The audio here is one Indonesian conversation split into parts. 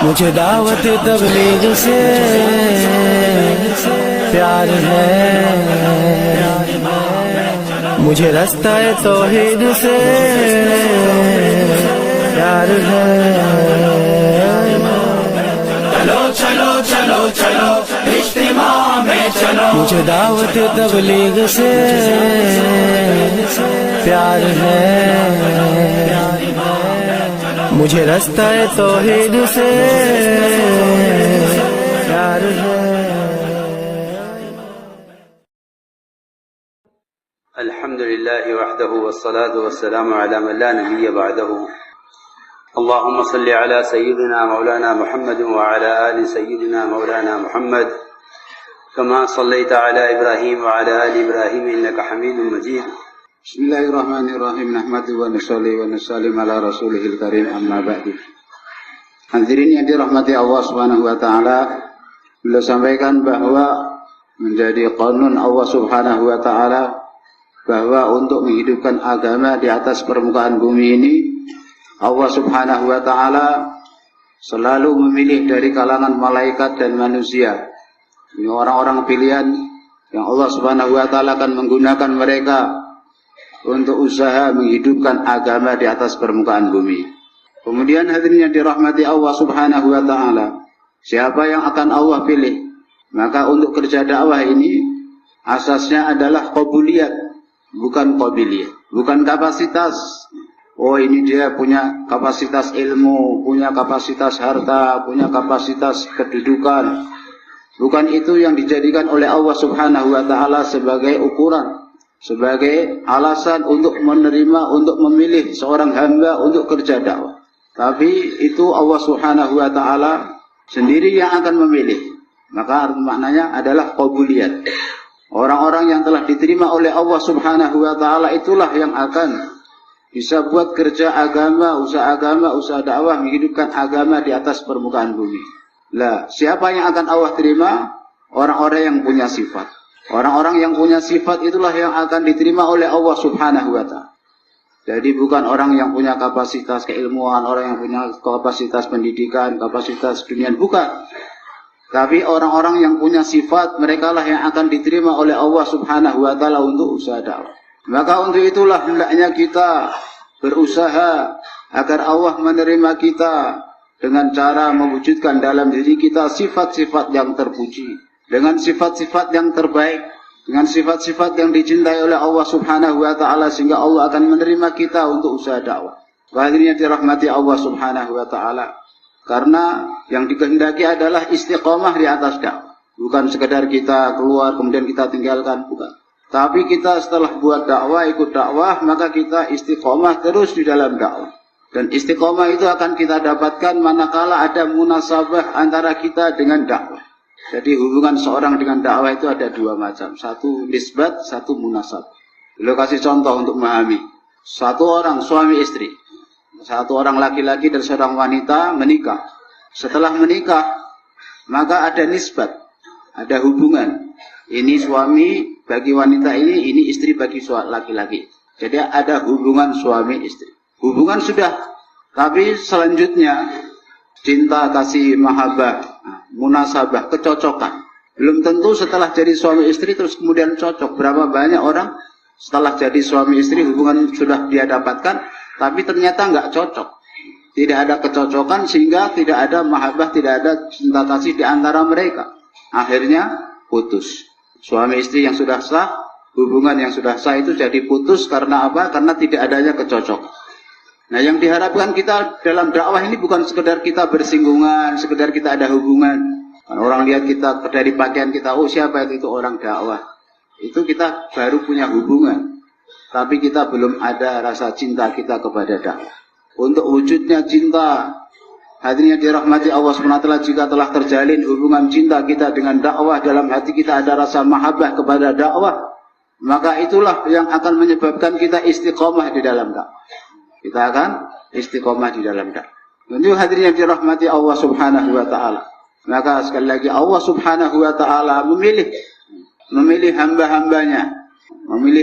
मुझे दावत तबलीग से प्यार है, मुझे रास्ता तौहीद से प्यार है। चलो चलो चलो चलो इज्तिमा में चलो, मुझे दावत तबलीग से प्यार है, मुझे रास्ता तौहीद से प्यार है। अल्हम्दुलिल्लाह वहदहु वस्सलातु वस्सलामु अला मन ला नबिय्य बअदहु। अल्लाहुम्मा सल्लि अला सय्यिदिना मौलाना मुहम्मद व अला आलि सय्यिदिना मौलाना मुहम्मद कमा सल्लैता अला इब्राहीम व अला आलि इब्राहीम इन्नका हमीदुम मजीद। Bismillahirrahmanirrahim. Nahmadu wa nusalli wa nusallim ala rasulihil karim, amma ba'du. Hadirin yang dirahmati Allah Subhanahu wa taala, beliau sampaikan bahwa menjadi qanun Allah Subhanahu wa taala bahwa untuk menghidupkan agama di atas permukaan bumi ini, Allah Subhanahu wa taala selalu memilih dari kalangan malaikat dan manusia. Ini orang-orang pilihan yang Allah Subhanahu wa taala akan menggunakan mereka untuk usaha menghidupkan agama di atas permukaan bumi. Kemudian hadirin yang dirahmati Allah Subhanahu wa taala, siapa yang akan Allah pilih? Maka untuk kerja dakwah ini asasnya adalah qobuliyat, bukan qabiliyah, bukan kapasitas. Oh, ini dia punya kapasitas ilmu, punya kapasitas harta, punya kapasitas kedudukan. Bukan itu yang dijadikan oleh Allah Subhanahu wa taala sebagai ukuran, sebagai alasan untuk menerima, untuk memilih seorang hamba untuk kerja dakwah. Tapi itu Allah Subhanahu wa taala sendiri yang akan memilih. Maka maknanya adalah qabuliyat. Orang-orang yang telah diterima oleh Allah Subhanahu wa taala itulah yang akan bisa buat kerja agama, usaha dakwah, menghidupkan agama di atas permukaan bumi. Lah, siapa yang akan Allah terima? Orang-orang yang punya sifat. Orang-orang yang punya sifat itulah yang akan diterima oleh Allah Subhanahu wa ta'ala. Jadi bukan orang yang punya kapasitas keilmuan, orang yang punya kapasitas pendidikan, kapasitas dunia, bukan. Tapi orang-orang yang punya sifat, mereka lah yang akan diterima oleh Allah Subhanahu wa ta'ala untuk usaha dakwah. Maka untuk itulah hendaknya kita berusaha agar Allah menerima kita dengan cara mewujudkan dalam diri kita sifat-sifat yang terpuji, dengan sifat-sifat yang terbaik, dengan sifat-sifat yang dicintai oleh Allah Subhanahu wa ta'ala, sehingga Allah akan menerima kita untuk usaha dakwah. Hadirin yang dirahmati Allah Subhanahu wa ta'ala, karena yang dikehendaki adalah istiqomah di atas dakwah, bukan sekedar kita keluar kemudian kita tinggalkan, bukan. Tapi kita setelah buat dakwah, ikut dakwah, maka kita istiqomah terus di dalam dakwah. Dan istiqomah itu akan kita dapatkan manakala ada munasabah antara kita dengan dakwah. Jadi hubungan seorang dengan dakwah itu ada dua macam. Satu nisbat, satu munasabah. Beliau kasih contoh untuk memahami. Satu orang suami istri, satu orang laki-laki dan seorang wanita menikah. Setelah menikah, maka ada nisbat, ada hubungan. Ini suami bagi wanita ini istri bagi laki-laki. Jadi ada hubungan suami istri. Hubungan sudah, tapi selanjutnya cinta, kasih, mahabbah, munasabah, kecocokan. Belum tentu setelah jadi suami istri terus kemudian cocok. Berapa banyak orang setelah jadi suami istri hubungan sudah dia dapatkan, tapi ternyata nggak cocok. Tidak ada kecocokan sehingga tidak ada mahabbah, tidak ada cinta kasih di antara mereka. Akhirnya putus. Suami istri yang sudah sah, hubungan yang sudah sah itu jadi putus karena apa? Karena tidak adanya kecocokan. Nah, yang diharapkan kita dalam dakwah ini bukan sekedar kita bersinggungan, sekedar kita ada hubungan. Kan orang lihat kita dari pakaian kita, oh siapa itu orang dakwah. Itu kita baru punya hubungan. Tapi kita belum ada rasa cinta kita kepada dakwah. Untuk wujudnya cinta, hadirin yang dirahmati Allah SWT, jika telah terjalin hubungan cinta kita dengan dakwah, dalam hati kita ada rasa mahabbah kepada dakwah, maka itulah yang akan menyebabkan kita istiqomah di dalam dakwah. Kita akan istiqomah di dalam dakwah. Untuk hadirin yang dirahmati Allah Subhanahu wa ta'ala, maka sekali lagi Allah Subhanahu wa ta'ala memilih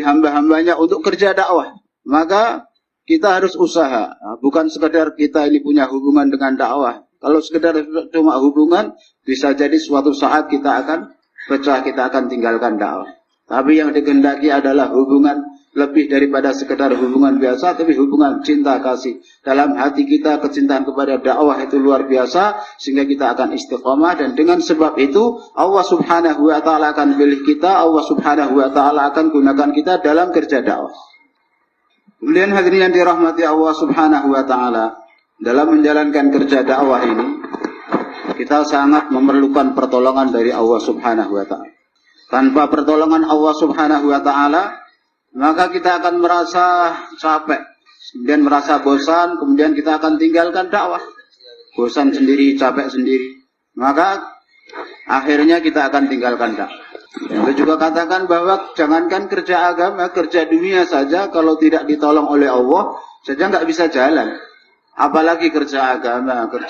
hamba-hambanya untuk kerja dakwah. Maka kita harus usaha, bukan sekedar kita ini punya hubungan dengan dakwah, Kalau sekedar cuma hubungan, bisa jadi suatu saat kita akan pecah, kita akan tinggalkan dakwah. Tapi yang dikehendaki adalah hubungan lebih daripada sekedar hubungan biasa, tapi hubungan cinta kasih. Dalam hati kita kecintaan kepada dakwah itu luar biasa, sehingga kita akan istiqamah. Dan dengan sebab itu Allah subhanahu wa ta'ala akan pilih kita, Allah subhanahu wa ta'ala akan gunakan kita dalam kerja dakwah. Kemudian hadirin yang dirahmati Allah subhanahu wa ta'ala, dalam menjalankan kerja dakwah ini, kita sangat memerlukan pertolongan dari Allah subhanahu wa ta'ala. Tanpa pertolongan Allah subhanahu wa ta'ala, maka kita akan merasa capek, kemudian merasa bosan, kemudian kita akan tinggalkan dakwah. Bosan sendiri, capek sendiri, maka akhirnya kita akan tinggalkan dakwah. Yang juga katakan bahwa jangankan kerja agama, kerja dunia saja kalau tidak ditolong oleh Allah saja nggak bisa jalan. Apalagi kerja agama, kerja